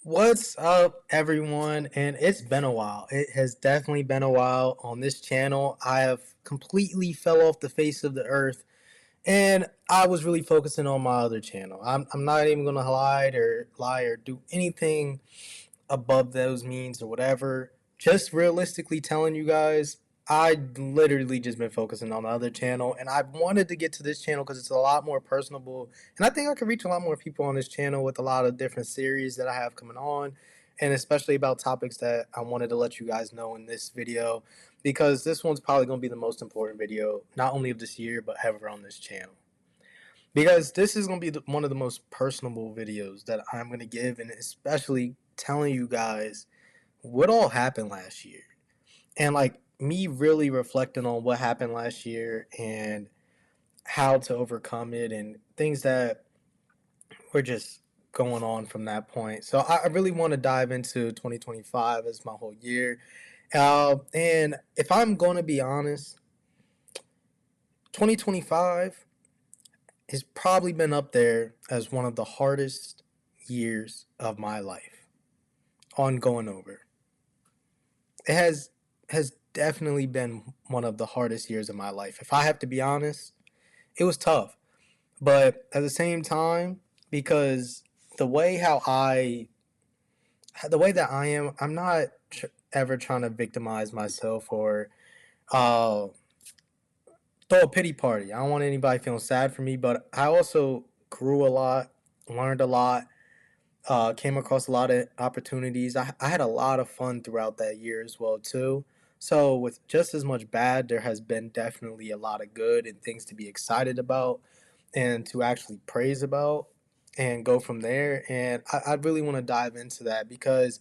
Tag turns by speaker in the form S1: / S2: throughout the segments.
S1: What's up, everyone? And it's been a while. It has definitely been a while on this channel. I have completely fell off the face of the earth, and I was really focusing on my other channel. I'm not even gonna lie or do anything above those means or whatever. Just realistically telling you guys, I literally just been focusing on the other channel, and I wanted to get to this channel because it's a lot more personable, and I think I can reach a lot more people on this channel with a lot of different series that I have coming on, and especially about topics that I wanted to let you guys know in this video, because this one's probably going to be the most important video, not only of this year, but ever on this channel. Because this is going to be one of the most personable videos that I'm going to give, and especially telling you guys what all happened last year. And like me really reflecting on what happened last year and how to overcome it and things that were just going on from that point. So I really want to dive into 2025 as my whole year. And if I'm going to be honest, 2025 has probably been up there as one of the hardest years of my life on going over. It has definitely been one of the hardest years of my life. If I have to be honest, it was tough. But at the same time, because the way how I the way that I am, I'm not ever trying to victimize myself or uh, throw a pity party. I don't want anybody feeling sad for me, but I also grew a lot, learned a lot, came across a lot of opportunities. I had a lot of fun throughout that year as well too. So with just as much bad, there has been definitely a lot of good and things to be excited about and to actually praise about and go from there. And I really want to dive into that because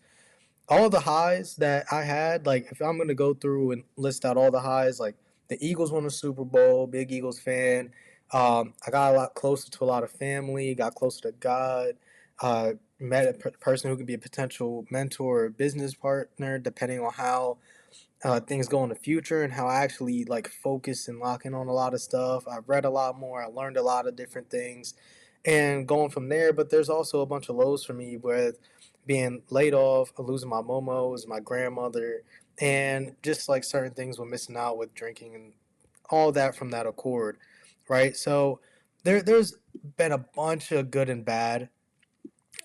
S1: all the highs that I had, like if I'm gonna go through and list out all the highs, like the Eagles won the Super Bowl, big Eagles fan. I got a lot closer to a lot of family, got closer to God, met a person who could be a potential mentor or business partner, depending on how things go in the future and how I actually like focus and lock in on a lot of stuff. I've read a lot more. I learned a lot of different things, and going from there. But there's also a bunch of lows for me with being laid off, losing my momos, my grandmother, and just like certain things we're missing out with drinking and all that from that accord, right? So there's been a bunch of good and bad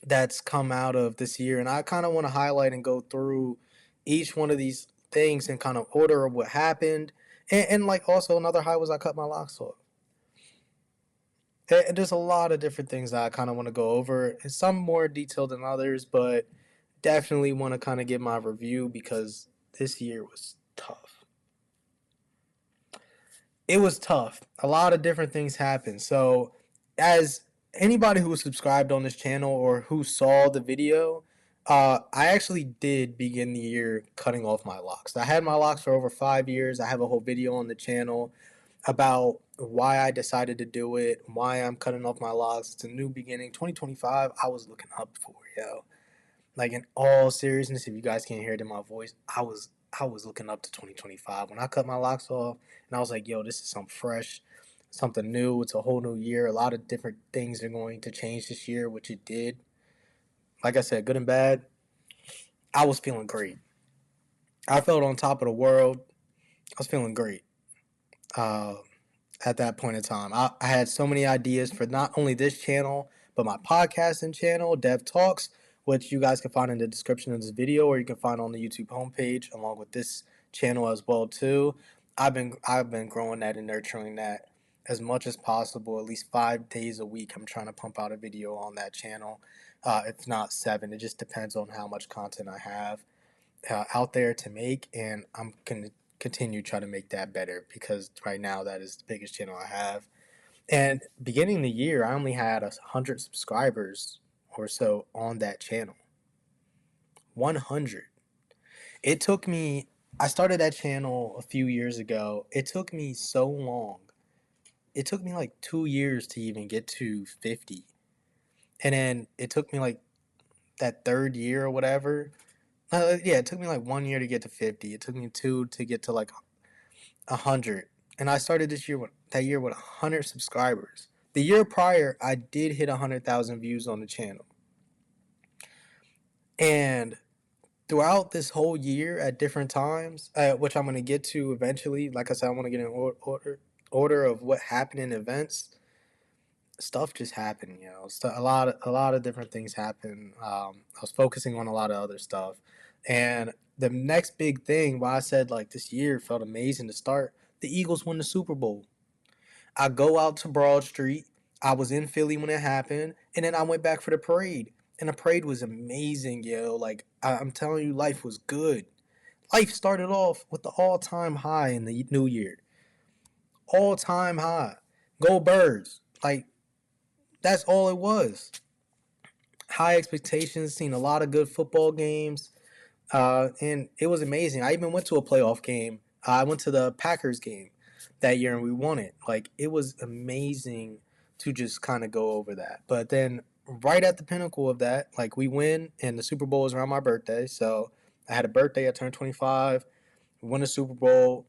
S1: that's come out of this year, and I kind of want to highlight and go through each one of these things in kind of order of what happened, and like also another high was I cut my locks off. And there's a lot of different things that I kind of want to go over, and some more detailed than others, but definitely want to kind of give my review because this year was tough. It was tough. A lot of different things happened. So, as anybody who was subscribed on this channel or who saw the video, I actually did begin the year cutting off my locks. I had my locks for over 5 years. I have a whole video on the channel about why I decided to do it, why I'm cutting off my locks. It's a new beginning. 2025, I was looking up for, yo. Like in all seriousness, if you guys can't hear it in my voice, I was looking up to 2025 when I cut my locks off, and I was like, "Yo, this is something fresh, something new. It's a whole new year. A lot of different things are going to change this year," which it did. Like I said, good and bad. I was feeling great. I felt on top of the world. I was feeling great uh, at that point in time. I had so many ideas for not only this channel but my podcasting channel, Dev Talks, which you guys can find in the description of this video, or you can find on the YouTube homepage along with this channel as well too. I've been growing that and nurturing that as much as possible. At least 5 days a week, I'm trying to pump out a video on that channel. If not seven, it just depends on how much content I have out there to make, and I'm gonna continue try to make that better because right now that is the biggest channel I have. And beginning the year, I only had 100 subscribers or so on that channel. 100. It took me. I started that channel a few years ago. It took me so long. It took me like 2 years to even get to 50, and then it took me like that third year or whatever. Yeah, it took me like 1 year to get to 50. It took me two to get to like 100. And I started that year with 100 subscribers. The year prior, I did hit 100,000 views on the channel. And throughout this whole year at different times, which I'm going to get to eventually, like I said, I want to get in order of what happened in events. Stuff just happened, a lot of different things happened. I was focusing on a lot of other stuff, and the next big thing, why I said like this year felt amazing to start. The Eagles won the Super Bowl. I go out to Broad Street. I was in Philly when it happened, and then I went back for the parade. And the parade was amazing, yo. Like I'm telling you, life was good. Life started off with the all-time high in the new year. All-time high. Go Birds. Like that's all it was. High expectations. Seen a lot of good football games. And it was amazing. I even went to a playoff game. I went to the Packers game that year and we won it. Like it was amazing to just kind of go over that. But then right at the pinnacle of that, like we win and the Super Bowl is around my birthday. So I had a birthday. I turned 25. We won the Super Bowl.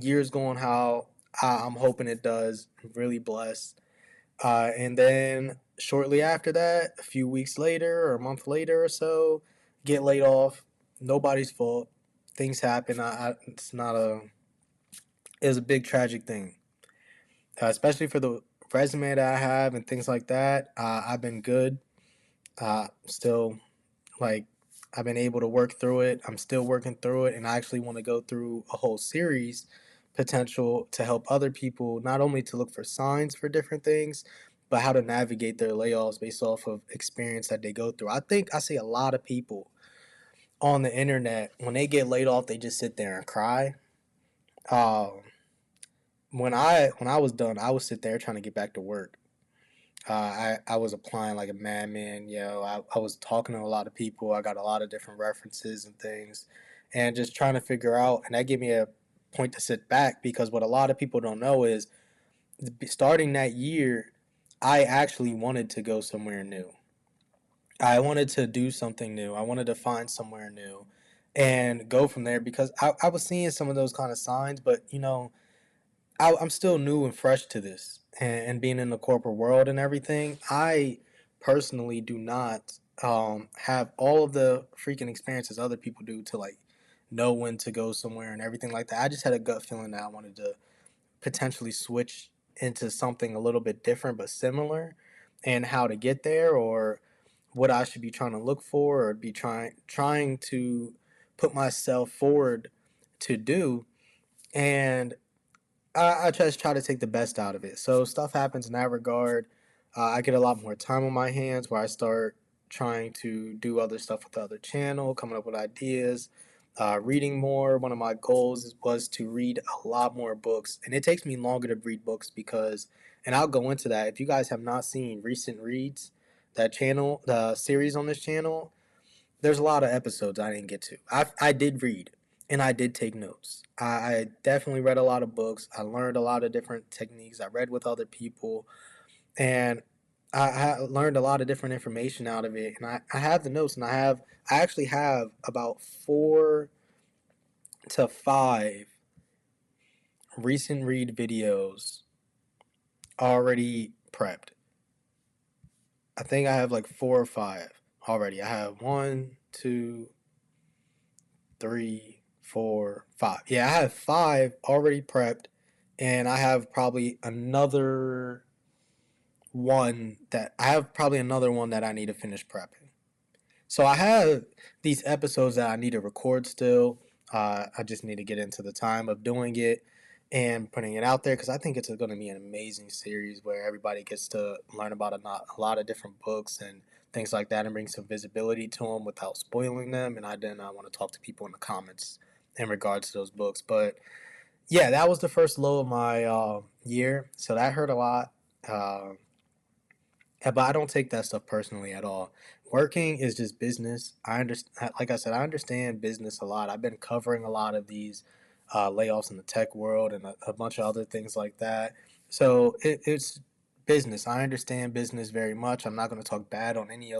S1: Years going how I'm hoping it does. I'm really blessed. And then shortly after that, a few weeks later or a month later or so, get laid off. Nobody's fault. Things happen. It's not a. It was a big tragic thing, especially for the resume that I have and things like that. I've been good. Still, like, I've been able to work through it. I'm still working through it, and I actually want to go through a whole series potential to help other people not only to look for signs for different things, but how to navigate their layoffs based off of experience that they go through. I think I see a lot of people on the internet when they get laid off, they just sit there and cry. Um, when I was done, I would sit there trying to get back to work. I was applying like a madman. I was talking to a lot of people. I got a lot of different references and things, and just trying to figure out. And that gave me a point to sit back because what a lot of people don't know is starting that year, I actually wanted to go somewhere new. I wanted to do something new. I wanted to find somewhere new and go from there because I was seeing some of those kind of signs, but I'm still new and fresh to this and being in the corporate world and everything. I personally do not have all of the freaking experiences other people do to like know when to go somewhere and everything like that. I just had a gut feeling that I wanted to potentially switch into something a little bit different but similar and how to get there or what I should be trying to look for or be trying to put myself forward to do. And I just try to take the best out of it. So stuff happens in that regard. I get a lot more time on my hands where I start trying to do other stuff with the other channel, coming up with ideas, reading more. One of my goals was to read a lot more books, and it takes me longer to read books because, and I'll go into that. If you guys have not seen recent reads, that channel, the series on this channel, there's a lot of episodes I didn't get to. I did read and I did take notes. I definitely read a lot of books. I learned a lot of different techniques. I read with other people and I learned a lot of different information out of it. And I have the notes and I actually have about 4 to 5 recent read videos already prepped. I think I have like 4 or 5 already. I have 1, 2, 3, 4, 5. Yeah, I have 5 already prepped, and I have probably another one that I need to finish prepping. So I have these episodes that I need to record still. I just need to get into the time of doing it and putting it out there because I think it's going to be an amazing series where everybody gets to learn about a lot of different books and things like that and bring some visibility to them without spoiling them. And I want to talk to people in the comments in regards to those books. But yeah, that was the first low of my year, so that hurt a lot. Uh, but I don't take that stuff personally at all. Working is just business. I understand, like I said, I understand business a lot. I've been covering a lot of these layoffs in the tech world and a bunch of other things like that. So it's business. I understand business very much. I'm not going to talk bad on any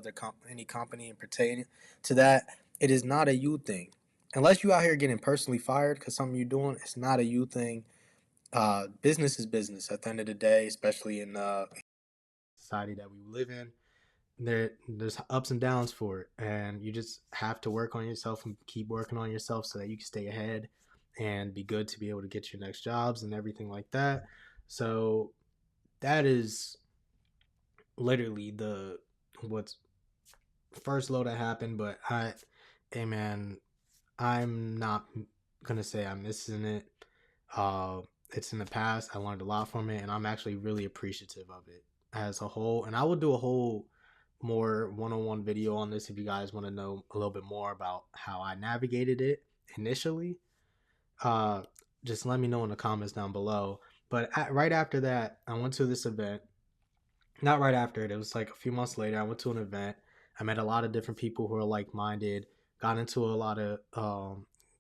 S1: company and pertaining to that. It is not a you thing, unless you out here getting personally fired because something you're doing. It's not a you thing. Business is business at the end of the day, especially in society that we live in. there's ups and downs for it, and you just have to work on yourself and keep working on yourself so that you can stay ahead and be good to be able to get your next jobs and everything like that. So that is literally the what's first low that happened. But hey man, I'm not gonna say I'm missing it. Uh, it's in the past. I learned a lot from it, and I'm actually really appreciative of it as a whole. And I will do a whole more one-on-one video on this if you guys want to know a little bit more about how I navigated it initially. Uh, just let me know in the comments down below. But right after that, I went to this event. Not right after it. It was like a few months later. I went to an event. I met a lot of different people who are like-minded. Got into a lot of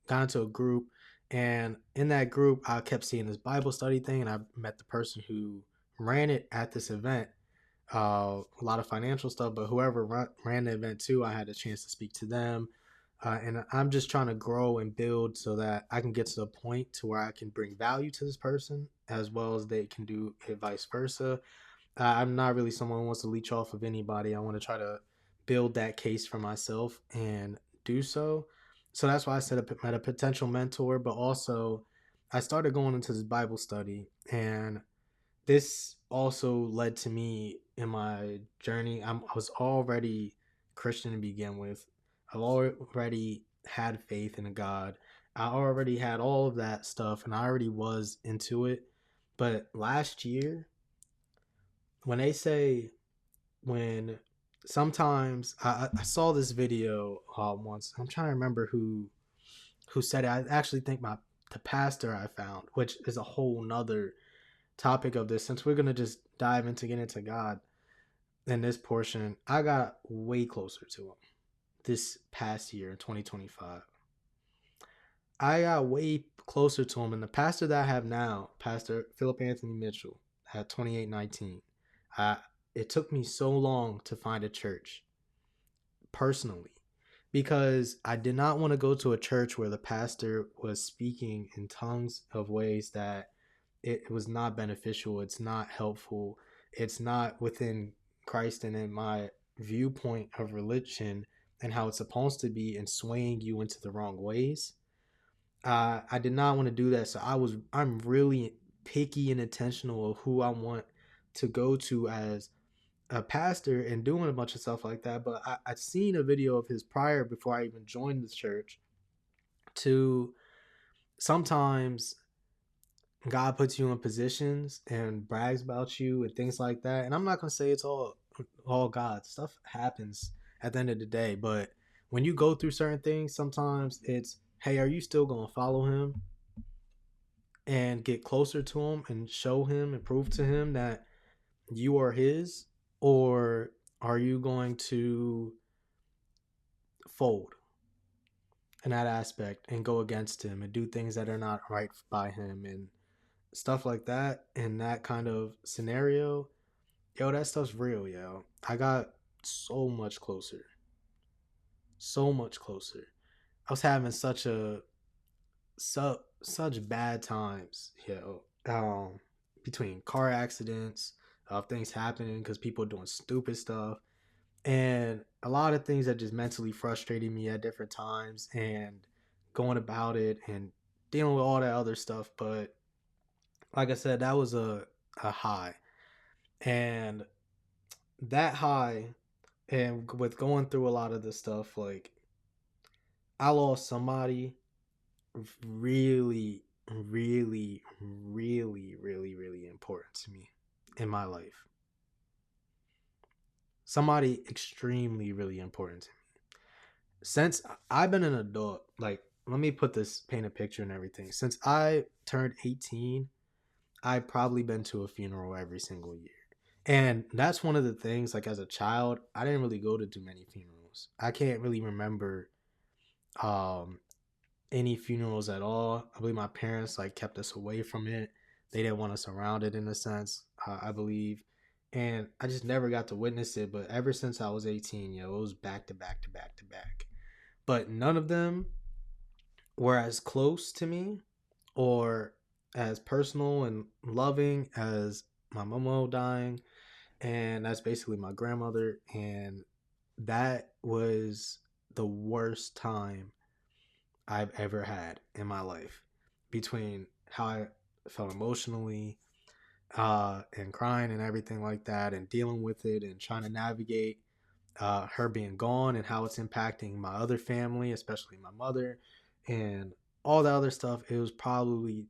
S1: got into a group, and in that group, I kept seeing this Bible study thing, and I met the person who ran it at this event. A lot of financial stuff, but whoever ran the event too, I had a chance to speak to them. And I'm just trying to grow and build so that I can get to the point to where I can bring value to this person as well as they can do it vice versa. I'm not really someone who wants to leech off of anybody. I want to try to build that case for myself and do so. So that's why I said I met a potential mentor, but also I started going into this Bible study, and this also led to me in my journey. I was already Christian to begin with. I've already had faith in a God. I already had all of that stuff, and I already was into it. But last year, when they say when sometimes I saw this video once. I'm trying to remember who said it. I actually think the pastor I found, which is a whole nother topic of this. Since we're gonna just dive into get into God in this portion, I got way closer to him this past year in 2025. I got way closer to him, and the pastor that I have now, Pastor Philip Anthony Mitchell, at 2819. It took me so long to find a church personally because I did not want to go to a church where the pastor was speaking in tongues of ways that it was not beneficial, it's not helpful, it's not within Christ and in my viewpoint of religion and how it's supposed to be, and swaying you into the wrong ways. I did not want to do that, so I'm really picky and intentional of who I want to go to as a pastor and doing a bunch of stuff like that. But I'd seen a video of his prior before I even joined the church. To sometimes God puts you in positions and brags about you and things like that. And I'm not gonna say it's all God. Stuff happens at the end of the day. But when you go through certain things, sometimes it's, hey, are you still gonna follow him and get closer to him and show him and prove to him that you are his, or are you going to fold in that aspect and go against him and do things that are not right by him and stuff like that? In that kind of scenario, yo, that stuff's real, yo. I got so much closer. So much closer. I was having such bad times, yo. Between car accidents, things happening because people doing stupid stuff, and a lot of things that just mentally frustrated me at different times, and going about it and dealing with all that other stuff. But like I said, that was a high, and that high, and with going through a lot of this stuff, like I lost somebody really, really, really, really, really important to me in my life. Somebody extremely, really important to me. Since I've been an adult, like, let me paint a picture and everything. Since I turned 18, I've probably been to a funeral every single year. And that's one of the things, like, as a child, I didn't really go to too many funerals. I can't really remember um any funerals at all. I believe my parents like kept us away from it. They didn't want us around it in a sense, I believe. And I just never got to witness it. But ever since I was 18, yo, it was back to back to back to back. But none of them were as close to me or as personal and loving as my momo dying. and that's basically my grandmother. And that was the worst time I've ever had in my life, between how I felt emotionally, and crying and everything like that, and dealing with it and trying to navigate her being gone and how it's impacting my other family, especially my mother, and all the other stuff. It was probably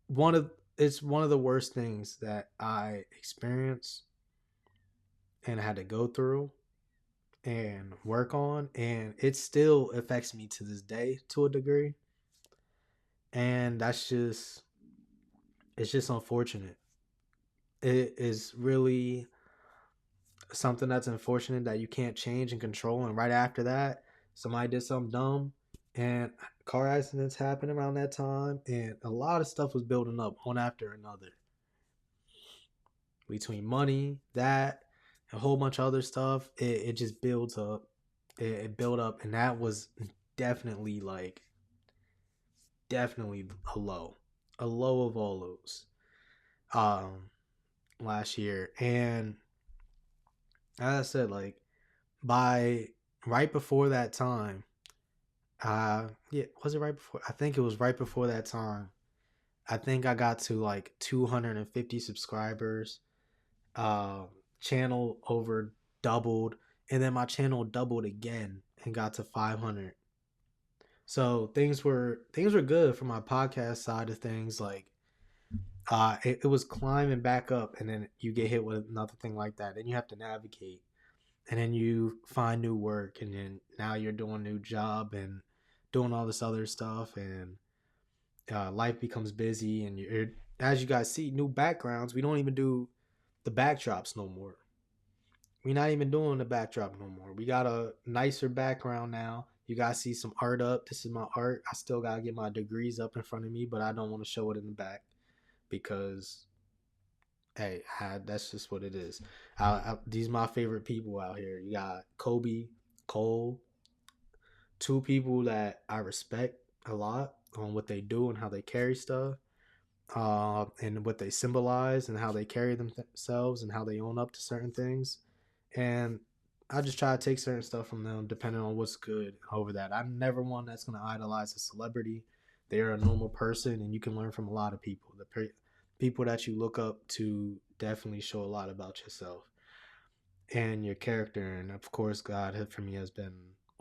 S1: one of it's one of the worst things that I experienced and had to go through and work on, and it still affects me to this day to a degree. And it's just unfortunate. It is really something that's unfortunate that you can't change and control. And right after that, somebody did something dumb, and car accidents happened around that time, and a lot of stuff was building up one after another. Between money, that, a whole bunch of other stuff, it just builds up. It built up, and that was definitely like definitely a low of all those. Um, Last year, and as I said, like by right before that time, yeah, was it right before? I think it was right before that time. I think I got to like 250 subscribers. Uh, Channel over doubled, and then my channel doubled again and got to 500. So things were good for my podcast side of things. Like, it was climbing back up, and then you get hit with another thing like that, and you have to navigate, and then you find new work, and then now you're doing a new job and doing all this other stuff, and life becomes busy, and you're, as you guys see, new backgrounds. We don't even do the backdrops no more. We're not even doing the backdrop no more. We got a nicer background now. You guys see some art up. This is my art. I still gotta get my degrees up in front of me, but I don't want to show it in the back because, hey, that's just what it is. These are my favorite people out here. You got Kobe, Cole, two people that I respect a lot on what they do and how they carry stuff, and what they symbolize and how they carry themselves and how they own up to certain things. And I just try to take certain stuff from them depending on what's good over that. I'm never one that's going to idolize a celebrity. They're a normal person, and you can learn from a lot of people. People that you look up to definitely show a lot about yourself and your character. And of course, God for me has been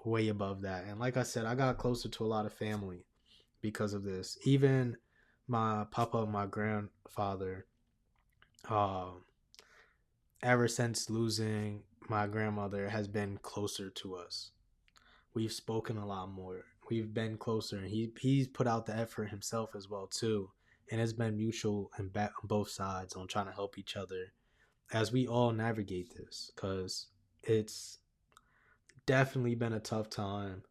S1: way above that. And like I said, I got closer to a lot of family because of this. Even my papa, my grandfather, uh, ever since losing my grandmother, has been closer to us. We've spoken a lot more. We've been closer, and he's put out the effort himself as well too. And it's been mutual and on both sides on trying to help each other as we all navigate this, because it's definitely been a tough time.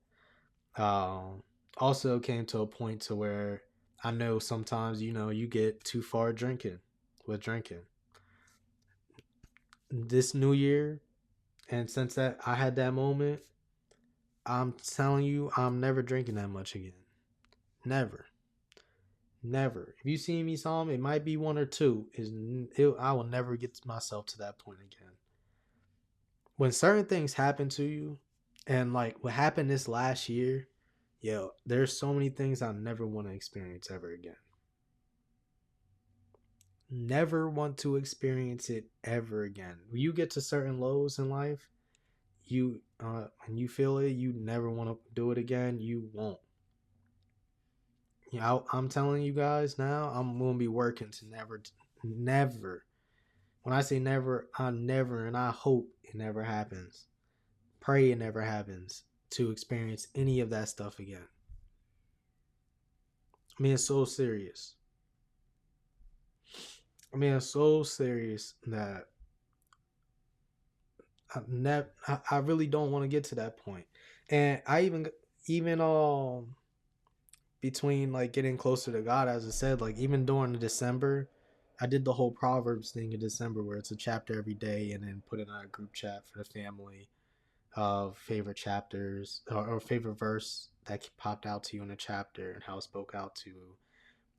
S1: Um, Also came to a point to where I know sometimes you get too far drinking. This new year, and since that I had that moment, I'm telling you, I'm never drinking that much again. Never, never. If you see me some, it might be one or two. I will never get myself to that point again. When certain things happen to you, and like what happened this last year, yo, there's so many things I never want to experience ever again. Never want to experience it ever again. When you get to certain lows in life, and you feel it, you never want to do it again. You won't. I'm telling you guys now, I'm gonna be working to never. When I say never, I never, and I hope it never happens. Pray it never happens to experience any of that stuff again. I mean, it's so serious. I mean, it's so serious that I really don't want to get to that point. And I even between like getting closer to God, as I said, like even during December, I did the whole Proverbs thing in December where it's a chapter every day, and then put it in a group chat for the family of favorite chapters, or favorite verse that popped out to you in a chapter and how it spoke out to you,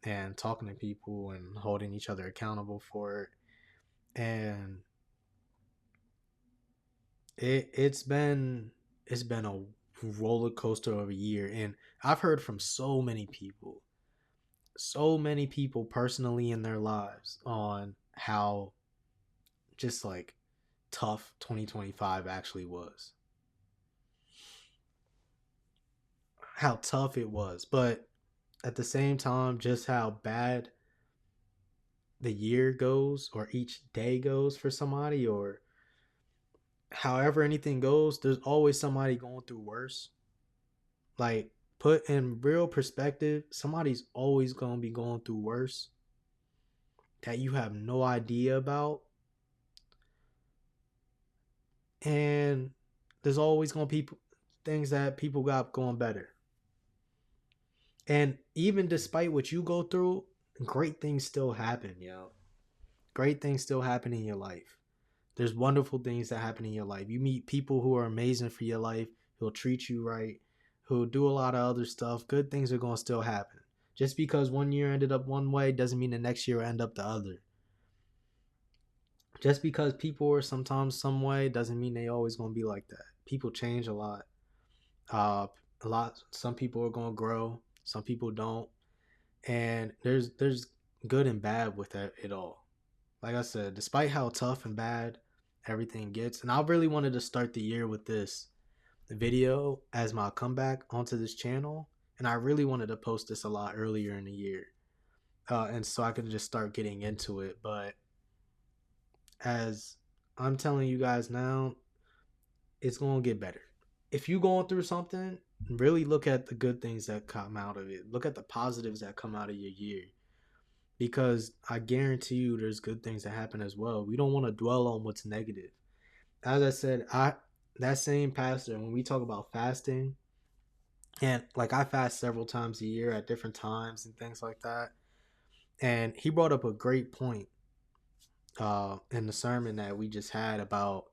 S1: and talking to people and holding each other accountable for it. And it's been a roller coaster of a year, and I've heard from so many people personally in their lives on how just like tough 2025 actually was. How tough it was, but at the same time just how bad the year goes or each day goes for somebody, or however anything goes, there's always somebody going through worse. Like, put in real perspective, somebody's always going to be going through worse that you have no idea about. And there's always going to be things that people got going better. And even despite what you go through, great things still happen, yo. Great things still happen in your life. There's wonderful things that happen in your life. You meet people who are amazing for your life, who'll treat you right, who'll do a lot of other stuff. Good things are going to still happen. Just because one year ended up one way doesn't mean the next year will end up the other. Just because people are sometimes some way doesn't mean they always going to be like that. People change a lot. Uh, a lot. Some people are going to grow. Some people don't. And there's good and bad with it all. Like I said, despite how tough and bad everything gets, and I really wanted to start the year with this video as my comeback onto this channel, and I really wanted to post this a lot earlier in the year, and so I could just start getting into it. But as I'm telling you guys now, it's gonna get better. If you going through something, really look at the good things that come out of it. Look at the positives that come out of your year, because I guarantee you there's good things that happen as well. We don't want to dwell on what's negative. As I said, I that same pastor, when we talk about fasting, and like I fast several times a year at different times and things like that. And he brought up a great point in the sermon that we just had about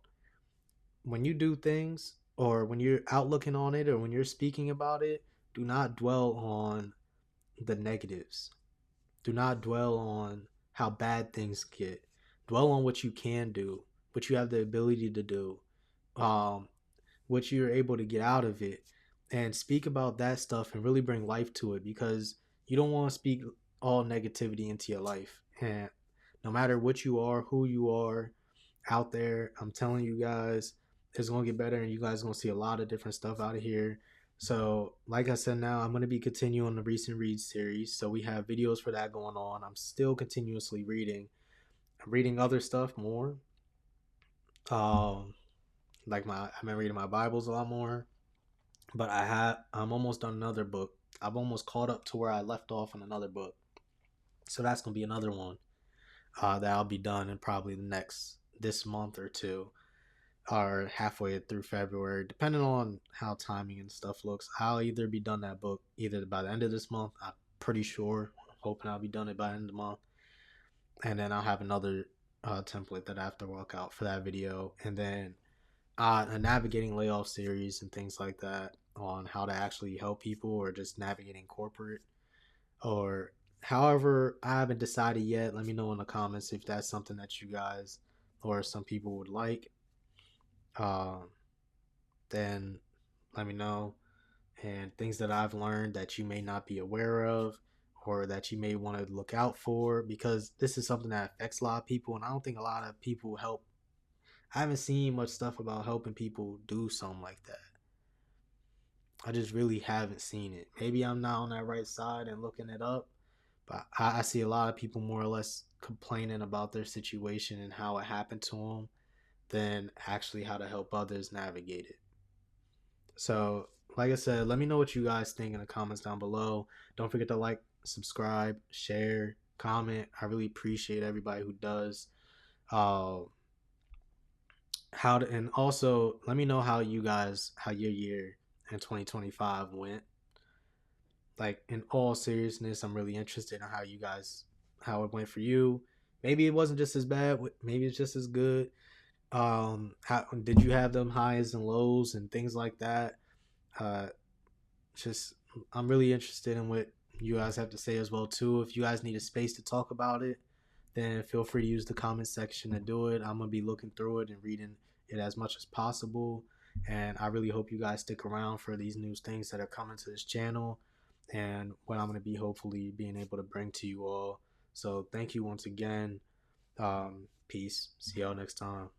S1: when you do things or when you're out looking on it or when you're speaking about it, do not dwell on the negatives. Do not dwell on how bad things get. Dwell on what you can do, what you have the ability to do, um, what you're able to get out of it, and speak about that stuff and really bring life to it, because you don't want to speak all negativity into your life. And no matter what you are, who you are out there, I'm telling you guys, it's going to get better, and you guys are going to see a lot of different stuff out of here. So, like I said, now I'm going to be continuing the recent read series. So, we have videos for that going on. I'm still continuously reading. I'm reading other stuff more. Um, I've been reading my Bibles a lot more. But I'm almost done another book. I've almost caught up to where I left off on another book. So that's gonna be another one that I'll be done in probably this month or two, or halfway through February, depending on how timing and stuff looks. I'll either be done that book either by the end of this month. I'm pretty sure. I'm hoping I'll be done it by the end of the month, and then I'll have another template that I have to work out for that video, and then a navigating layoff series and things like that on how to actually help people or just navigating corporate or however. I haven't decided yet. Let me know in the comments if that's something that you guys or some people would like. Um, then let me know, and things that I've learned that you may not be aware of or that you may want to look out for, because this is something that affects a lot of people, and I don't think a lot of people help. I haven't seen much stuff about helping people do something like that. I just really haven't seen it. Maybe I'm not on that right side and looking it up, but I see a lot of people more or less complaining about their situation and how it happened to them than actually how to help others navigate it. So, like I said, let me know what you guys think in the comments down below. Don't forget to like, subscribe, share, comment. I really appreciate everybody who does. Uh, and also let me know how your year in 2025 went. Like, in all seriousness, I'm really interested in how it went for you. Maybe it wasn't just as bad, maybe it's just as good. How did you have them highs and lows and things like that? uh just I'm really interested in what you guys have to say as well too. If you guys need a space to talk about it,
S2: then feel free to use the comment section to do it. I'm going to be looking through it and reading it as much as possible. And I really hope you guys stick around for these new things that are coming to this channel and what I'm going to be hopefully being able to bring to you all. So thank you once again. Peace. See y'all next time.